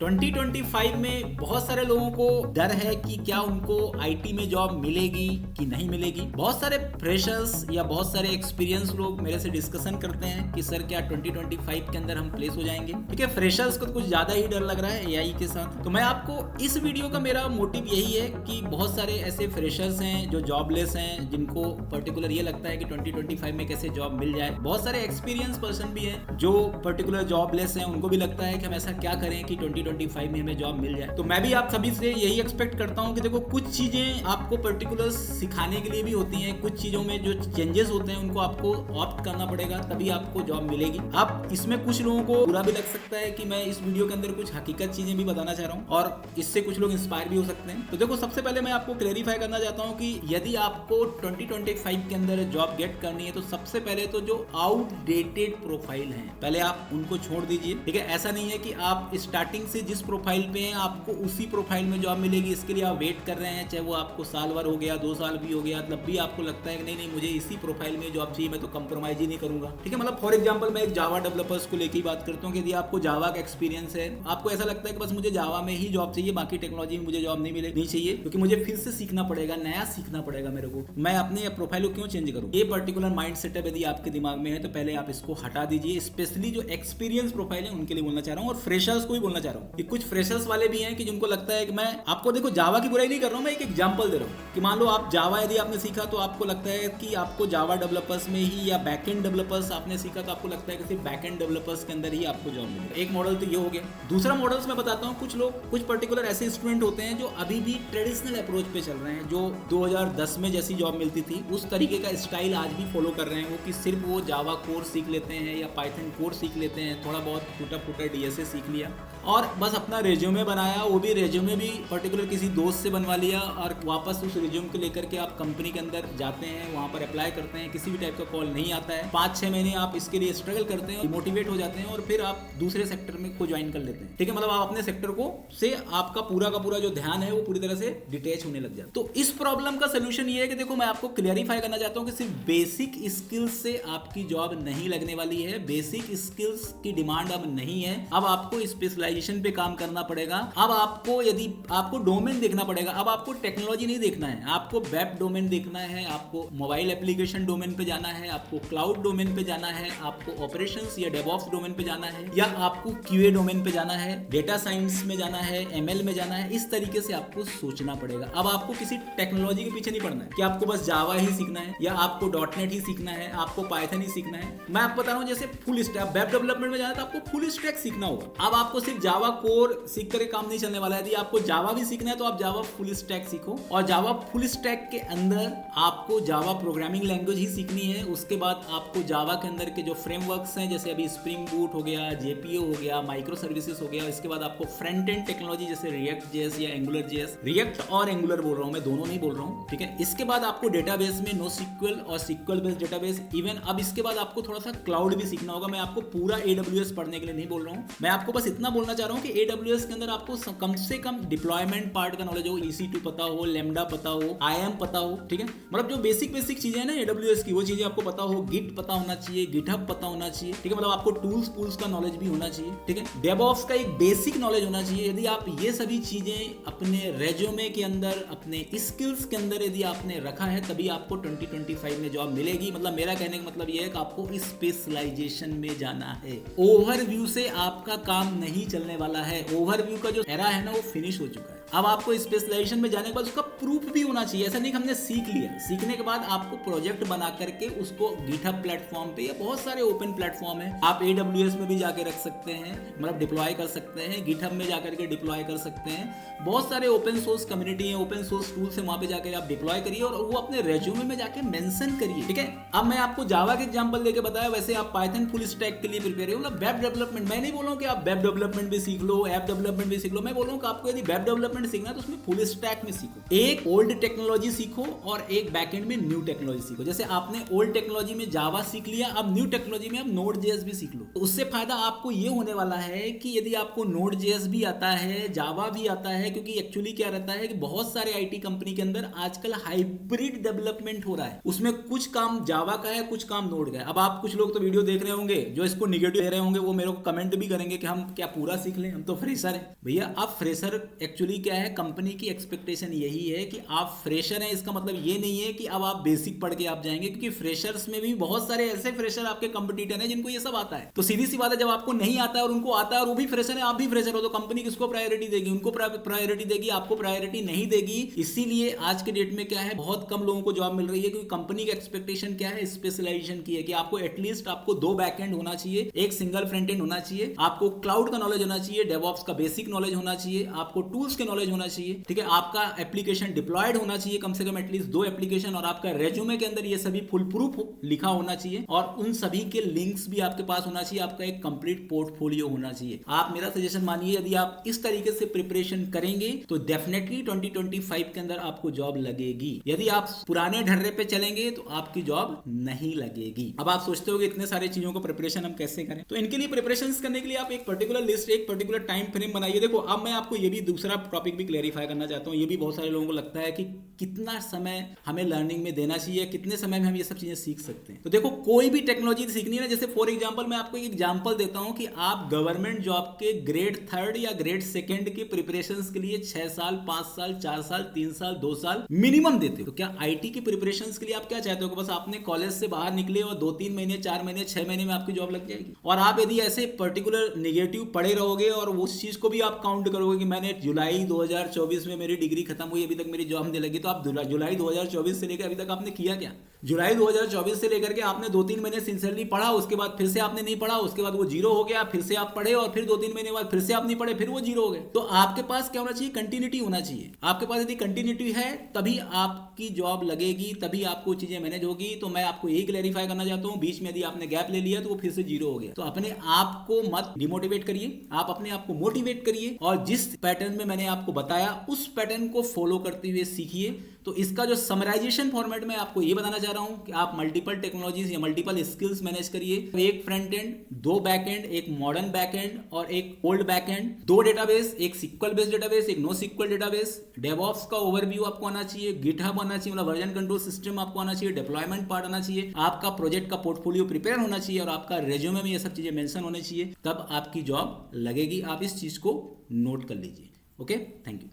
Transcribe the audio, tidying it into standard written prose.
2025 में बहुत सारे लोगों को डर है कि क्या उनको आईटी में जॉब मिलेगी कि नहीं मिलेगी। बहुत सारे फ्रेशर्स या बहुत सारे एक्सपीरियंस लोग मेरे से डिस्कशन करते हैं कि सर क्या 2025 के अंदर हम प्लेस हो जाएंगे। ठीक है, फ्रेशर्स को तो कुछ ज्यादा ही डर लग रहा है एआई के साथ। तो मैं आपको इस वीडियो का मेरा मोटिव यही है कि बहुत सारे ऐसे फ्रेशर्स हैं जो जॉबलेस हैं, जिनको पर्टिकुलर ये लगता है कि 2025 में कैसे जॉब मिल जाए। बहुत सारे एक्सपीरियंस पर्सन भी हैं जो पर्टिकुलर जॉबलेस हैं, उनको भी लगता है कि हम ऐसा क्या करें कि 2025 में हमें जॉब मिल जाए। तो मैं भी आप सभी से यही एक्सपेक्ट करता हूं कि देखो, कुछ चीजें आपको पर्टिकुलर सिखाने के लिए भी होती हैं, कुछ चीजों में जो चेंजेस होते हैं उनको आपको ऑप्ट करना पड़ेगा, तभी आपको जॉब मिलेगी। अब इसमें कुछ लोगों को बुरा भी लग सकता है कि मैं इस वीडियो के अंदर कुछ हकीकत चीजें भी बताना चाह रहा हूं और इससे कुछ लोग इंस्पायर भी हो सकते हैं। तो देखो, सबसे पहले मैं आपको क्लेरिफाई करना चाहता हूं कि यदि आपको 2025 के अंदर जॉब गेट करनी है तो सबसे पहले तो जो आउटडेटेड प्रोफाइल है पहले आप उनको छोड़ दीजिए। ठीक है, ऐसा नहीं है कि आप स्टार्टिंग से जिस प्रोफाइल पे हैं आपको उसी प्रोफाइल में जॉब मिलेगी, इसके लिए आप वेट कर रहे हैं, चाहे वो आपको साल भर हो गया, 2 साल भी हो गया, तब भी आपको लगता है कि नहीं मुझे इसी प्रोफाइल में जॉब चाहिए, मैं तो कंप्रोमाइज ही नहीं करूंगा। ठीक है, मतलब फॉर एग्जांपल मैं एक जावा डेवलपर्स को लेकर बात करता हूँ कि यदि आपको जावा का एक्सपीरियंस है, आपको ऐसा लगता है कि बस मुझे जावा में ही जॉब चाहिए, बाकी टेक्नोलॉजी में मुझे जॉब नहीं चाहिए क्योंकि मुझे फिर से सीखना पड़ेगा, नया सीखना पड़ेगा मेरे को, मैं अपने प्रोफाइल को क्यों चेंज करूँ। ये पर्टिकुलर माइंड सेटअप यदि आपके दिमाग में है तो पहले आप इसको हटा दीजिए। स्पेशली जो एक्सपीरियंस प्रोफाइल है उनके लिए बोलना चाह रहा हूँ और फ्रेशर्स को भी बोलना चाह रहा हूँ कि कुछ फ्रेशर्स वाले भी हैं कि जिनको लगता है कि मैं आपको, देखो जावा की बुराई नहीं कर रहा हूँ, मैं एक एग्जांपल दे रहा हूँ कि मान लो आप जावा यदि आपने सीखा तो आपको लगता है कि आपको जावा डेवलपर्स में ही या बैकएंड डेवलपर्स आपने सीखा तो आपको लगता है कि सिर्फ बैकएंड डेवलपर्स के अंदर ही आपको जॉब मिलेगा। एक मॉडल तो ये हो गया। दूसरा मॉडल्स मैं बताता हूँ, कुछ लोग, कुछ पर्टिकुलर ऐसे स्टूडेंट होते हैं जो अभी भी ट्रेडिशनल अप्रोच पे चल रहे हैं, जो 2010 में जैसी जॉब मिलती थी उस तरीके का स्टाइल आज भी फॉलो कर रहे हैं। वो कि सिर्फ वो जावा कोर्स सीख लेते हैं या पाइथन कोर्स सीख लेते हैं, थोड़ा बहुत टूटा फूटा डीएसए सीख लिया और बस अपना रेज्यूमे बनाया, वो भी रेज्यूमे भी पर्टिकुलर किसी दोस्त से बनवा लिया और वापस उस रेज्यूम को लेकर के आप कंपनी के अंदर जाते हैं, वहां पर अप्लाई करते हैं, किसी भी टाइप का कॉल नहीं आता है, 5-6 महीने आप इसके लिए स्ट्रगल करते हैं, डिमोटिवेट हो जाते हैं और फिर आप दूसरे सेक्टर में को ज्वाइन कर लेते हैं। ठीक है, मतलब आप अपने सेक्टर को से आपका पूरा का पूरा जो ध्यान है वो पूरी तरह से डिटैच होने लग जाता है। तो इस प्रॉब्लम का सोल्यूशन ये है कि देखो, मैं आपको क्लियरिफाई करना चाहता हूं कि सिर्फ बेसिक स्किल्स से आपकी जॉब नहीं लगने वाली है, बेसिक स्किल्स की डिमांड अब नहीं है, अब आपको स्पेशलाइजेशन पे काम करना पड़ेगा। अब आपको, यदि आपको डोमेन देखना पड़ेगा, अब आपको टेक्नोलॉजी नहीं देखना है, आपको वेब डोमेन देखना है, आपको मोबाइल एप्लीकेशन डोमेन पे जाना है, आपको क्लाउड डोमेन पे जाना है, आपको ऑपरेशंस या डेवऑप्स डोमेन पे जाना है, या आपको क्यूए डोमेन पे जाना है, डेटा साइंस में जाना है, एमएल में जाना है। इस तरीके से आपको सोचना पड़ेगा। अब आपको किसी टेक्नोलॉजी के पीछे नहीं पड़ना है कि आपको बस जावा ही सीखना है या आपको डॉटनेट ही सीखना है, आपको पाइथन ही सीखना है। मैं आपको बता रहा हूं, जैसे फुल स्टैक वेब डेवलपमेंट में जाना है तो आपको फुल स्टैक सीखना होगा। अब आपको सिर्फ जावा कोर सीख कर काम नहीं चलने वाला है। यदि आपको जावा भी सीखना है तो आप जावा फुल स्टैक सीखो और जावा फुल स्टैक के अंदर आपको जावा प्रोग्रामिंग लैंग्वेज ही सीखनी है। उसके बाद आपको जावा के अंदर के जो फ्रेमवर्क्स हैं, जैसे अभी स्प्रिंग बूट हो गया, जेपीओ हो गया, माइक्रो सर्विसेज हो गया, इसके बाद आपको फ्रंट एंड टेक्नोलॉजी जैसे रिएक्ट जेएस या एंगुलर जेएस, रिएक्ट और एंगुलर बोल रहा हूं मैं, दोनों नहीं बोल रहा हूं। ठीक है, इसके बाद आपको डेटाबेस में NoSQL और SQL बेस्ड डेटाबेस, इवन अब इसके बाद आपको थोड़ा सा क्लाउड भी सीखना होगा। मैं आपको पूरा AWS पढ़ने के लिए नहीं बोल रहा हूं, मैं आपको बस इतना बोलना चाह रहा हूं कि AWS के अंदर आपको कम से कम डिप्लॉयमेंट पार्ट का नॉलेज हो, EC2 पता हो, लैम्डा पता हो, IAM पता हो। ठीक है, मतलब जो बेसिक चीजें हैं ना AWS की, वो चीजें आपको पता हो, गिट पता होना चाहिए, गिटहब पता होना चाहिए। ठीक है, मतलब आपको टूल्स का नॉलेज भी होना चाहिए। ठीक है, डेवऑप्स का एक बेसिक नॉलेज होना चाहिए। यदि आप ये सभी चीजें अपने रेज्यूमे के अंदर, अपने स्किल्स के अंदर यदि आपने रखा है, तभी आपको 2025 में जॉब मिलेगी। मतलब मेरा कहने का मतलब ये है कि आपको स्पेशलाइजेशन में जाना है। ओवरव्यू से आपका काम नहीं चलने वाला है। ओवरव्यू का जो एरा है ना वो फिनिश हो चुका है। अब आपको स्पेशलाइजेशन में जाने के बाद उसका प्रूफ भी होना चाहिए। ऐसा नहीं कि हमने सीख लिया, सीखने के बाद आपको प्रोजेक्ट बना करके उसको गिटहब प्लेटफॉर्म पे या बहुत सारे ओपन प्लेटफॉर्म है, आप AWS में भी जाके रख सकते हैं, मतलब डिप्लॉय कर सकते हैं, गिटहब में जाकर के डिप्लॉय कर सकते हैं। बहुत सारे ओपन सोर्स कम्युनिटी है, ओपन सोर्स टूल्स है, वहां पे जाकर आप डिप्लॉय करिए और वो अपने रेज्यूमे में जाके मेंशन करिए। ठीक है, अब मैं आपको जावा के एग्जांपल देके बताया, वैसे आप पाइथन फुल स्टैक के लिए प्रिपेयर हो, मतलब वेब डेवलपमेंट। मैं नहीं बोल रहा हूं कि आप वेब डेवलपमेंट भी सीख लो, ऐप डेवलपमेंट भी सीख लो। मैं बोल रहा हूं कि आपको यदि वेब डेवलपमेंट सीखना है तो उसमें फुल स्टैक में सीखो। एक ओल्ड टेक्नोलॉजी सीखो और एक बैकएंड में न्यू टेक्नोलॉजी सीखो। जैसे आपने ओल्ड टेक्नोलॉजी में जावा सीख लिया, अब न्यू टेक्नोलॉजी में आप नोड जेएस भी सीख लो। तो उससे फायदा आपको ये होने वाला है कि यदि आपको नोड जेएस भी आता है, जावा भी आता है, क्योंकि एक्चुअली क्या रहता है कि बहुत सारे आईटी कंपनी के अंदर आजकल हाइब्रिड डेवलपमेंट हो रहा है। उसमें कुछ काम जावा का है, कुछ काम नोड का है। अब आप कुछ लोग तो वीडियो देख रहे होंगे जो इसको निगेटिव दे रहे होंगे, वो मेरे को कमेंट भी करेंगे कि हम क्या पूरा सीख लें। हम तो फ्रेशर हैं। भैया आप फ्रेशर एक्चुअली क्या है, कंपनी की एक्सपेक्टेशन यही है कि आप फ्रेशर हैं, इसका मतलब ये नहीं है कि अब आप बेसिक पढ़ के आप जाएंगे, क्योंकि फ्रेशर्स में भी बहुत सारे ऐसे फ्रेशर आपके कंपटीटर हैं जिनको ये सब आता है। तो सीधी सी बात है, जब आपको नहीं आता है और उनको आता है और वो भी फ्रेशर है, आप भी फ्रेशर हो, तो कंपनी किसको प्रायोरिटी देगी? उनको प्रायोरिटी देगी, आपको प्रायोरिटी नहीं देगी। इसीलिए आज के डेट में क्या है, बहुत कम लोगों को जॉब मिल रही है, क्योंकि कंपनी की एक्सपेक्टेशन क्या है, स्पेशलाइजेशन की है कि आपको एटलीस्ट आपको 2 बैकएंड होना चाहिए, एक सिंगल फ्रंट एंड होना चाहिए, आपको क्लाउड का नॉलेज होना चाहिए, डेवऑप्स का बेसिक नॉलेज होना चाहिए, आपको टूल्स के नॉलेज होना चाहिए, ठीक है, आपका एप्लीकेशन डिप्लॉयड होना चाहिए, कम से कम एटलीस्ट 2 एप्लीकेशन, और आपका रेज्यूमे के अंदर ये सभी फुल प्रूफ लिखा होना चाहिए, और उन सभी के लिंक्स भी आपके पास होना चाहिए, आपका एक कंप्लीट पोर्टफोलियो होना चाहिए। आप मेरा सजेशन मानिए, यदि आप इस तरीके से प्रिपरेशन करेंगे तो डेफिनेटली 2025 के अंदर आपको जॉब लगेगी। यदि आप पुराने ढर्रे पे चलेंगे तो आपकी जॉब नहीं लगेगी। अब आप सोचते हो कि इतने सारे चीजों को प्रिपरेशन हम कैसे करें, तो इनके लिए प्रिपरेशन करने के लिए आप एक पर्टिकुलर लिस्ट, एक पर्टिकुलर टाइम फ्रेम बनाइए। देखो, अब मैं आपको ये भी दूसरा टॉपिक भी क्लेरिफाई करना चाहता हूँ। ये भी बहुत सारे लोगों को लगता है कि कितना समय हमें लर्निंग में देना चाहिए, कितने समय में हम ये सब चीजें सीख सकते हैं। तो देखो, कोई भी टेक्नोलॉजी सीखनी है ना, जैसे फॉर एग्जांपल मैं आपको एक एग्जांपल देता हूं कि आप गवर्नमेंट जॉब के ग्रेड 3 या ग्रेड 2 के प्रिपरेशंस के लिए 6 साल, 5 साल, 4 साल, 3 साल, 2 साल मिनिमम देते हो। तो क्या आईटी की प्रिपरेशंस के लिए आप क्या चाहते हो कि बस आपने कॉलेज से बाहर निकले और 2-3 महीने, 4 महीने, 6 महीने में आपकी जॉब लग जाएगी? और आप यदि ऐसे पर्टिकुलर नेगेटिव पड़े रहोगे और उस चीज को भी आप काउंट करोगे कि मैंने जुलाई 2024 में मेरी डिग्री खत्म हुई, अभी तक मेरी जॉब नहीं लगी, तो आप जुलाई 2024 से लेकर अभी तक आपने किया क्या? जुलाई 2024 से लेकर के आपने 2-3 महीने सिंसियरली पढ़ा, उसके बाद फिर से आपने नहीं पढ़ा, उसके बाद वो जीरो हो गया, फिर से आप पढ़े और फिर 2-3 महीने बाद फिर से आप नहीं पढ़े, फिर वो जीरो हो गए। तो आपके पास क्या होना चाहिए? कंटिन्यूटी होना चाहिए। आपके पास यदि कंटिन्यूटी है तभी आपकी जॉब लगेगी, तभी आपको चीजें मैनेज होगी। तो मैं आपको यही क्लैरिफाई करना चाहता हूं, बीच में यदि आपने गैप ले लिया तो वो फिर से जीरो हो गया। तो अपने आप को मत डिमोटिवेट करिए, आप अपने आप को मोटिवेट करिए, और जिस पैटर्न में मैंने आपको बताया उस पैटर्न को फॉलो करते हुए सीखिए। तो इसका जो समराइजेशन फॉर्मेट में आपको ये बताना चाह रहा हूं कि आप मल्टीपल टेक्नोलॉजीज या मल्टीपल स्किल्स मैनेज करिए। एक फ्रंट एंड, 2 बैक एंड, एक मॉडर्न बैक एंड और एक ओल्ड बैक एंड, 2 डेटाबेस, एक सिक्वल बेस्ड डेटाबेस, एक नो सिक्वल डेटाबेस, डेवऑप्स का ओवरव्यू आपको आना चाहिए, गिटहब आना चाहिए, मतलब वर्जन कंट्रोल सिस्टम आपको आना चाहिए, डिप्लॉयमेंट पार्ट आना चाहिए, आपका प्रोजेक्ट का पोर्टफोलियो प्रिपेयर होना चाहिए और आपका रेज्यूमे में ये सब चीजें मेंशन होनी चाहिए, तब आपकी जॉब लगेगी। आप इस चीज को नोट कर लीजिए। Okay, thank you.